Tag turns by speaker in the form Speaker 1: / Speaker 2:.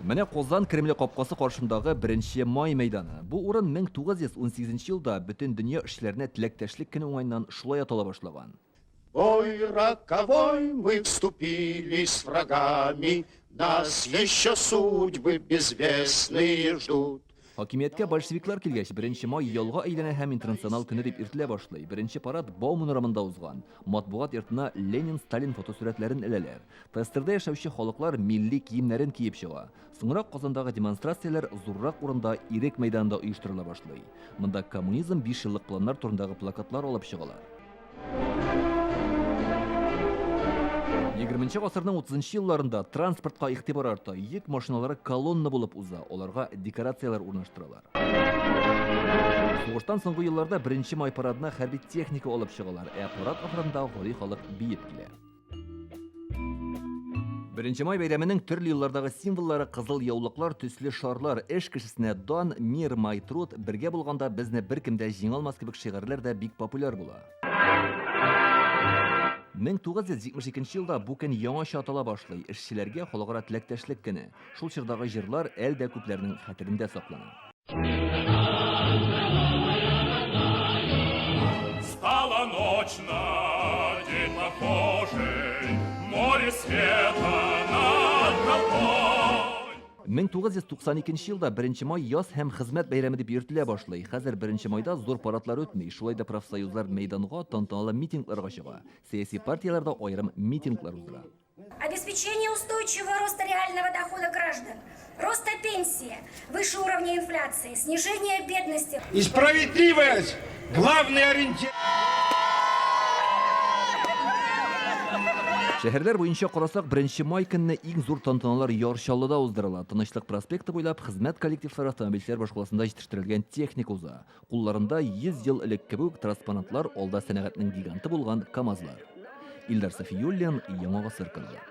Speaker 1: Менә Qozan Кремль капкасы каршындагы 1 май мәйданы. Бу урын 1918 елда бөтен дөнья эшләренә теләктәшлек көне уңайнан шулай атала башлаган.
Speaker 2: Бой роковой мы вступили с врагами, нас еще судьбы безвестные ждут.
Speaker 1: Хакимияткә большевиклар килгәч, 1 май ялга әйләнә һәм интернационал көне дип иртелә башлый. Беренче парад Бауман урамында узган. Матбугат йортына Ленин, Сталин фотосурәтләрен эләләр. ТСРда яшәүче халыклар милли киемнәрен киеп чыга. Соңрак Казандагы демонстрацияләр зуррак урында Ирек мәйданында оештырыла башлый. Монда коммунизм 5 еллык планнар турындагы плакатлар алып чыгалар. 20 гасырның 30 елларында транспортка игътибар арта, йөк машиналары колонна булып уза, аларга декорациялар урнаштыралар. Сугыштан соңгы елларда 1 май парадына хәрби техника алып чыгалар, парад ахырында гали халык биеп килә. 1 май бәйрәменең төрле еллардагы символлары кызыл яулыклар, төсле шарлар, эш кешесенә дан, мир, май, труд, бергә булганда безне беркемдә җиңалмас кебек шигырьләр дә бик популяр була. 1972 елда бу көн яңача атала башлый, эшчеләргә халыкара теләктәшлек көне. Шул чордагы җырлар әлдә күпләрнең хәтерендә саклана.
Speaker 3: Стала ночь на день похожий, море света над толпой.
Speaker 1: 1992 елда 1 май яз һәм хезмәт бәйрәме дип йөртелә башлый. Хәзер 1 майда зур парадлар үтми, шулай да профсоюзлар мәйданга тантаналы митингларга чыга. Сәяси партияләрдә аерым митинглар уздыра.
Speaker 4: Обеспечение устойчивого роста реального дохода граждан, роста пенсии, выше уровня инфляции, снижение бедности.
Speaker 5: И справедливость – главный ориентир.
Speaker 1: Шәһәрләр буенча карасак, 1 май көнне иң зур тантаналар Ярчаллыда уздырыла. Тынычлык проспекты буйлап хезмәт коллективлары автомобильләр башкаласында җитештерелгән техника уза. Кулларында 100 ел элек кебек транспарантлар, алда сәнәгатьнең гиганты булган КАМАЗлар. Илдар Сафиуллин, Яңа гасыр каналы.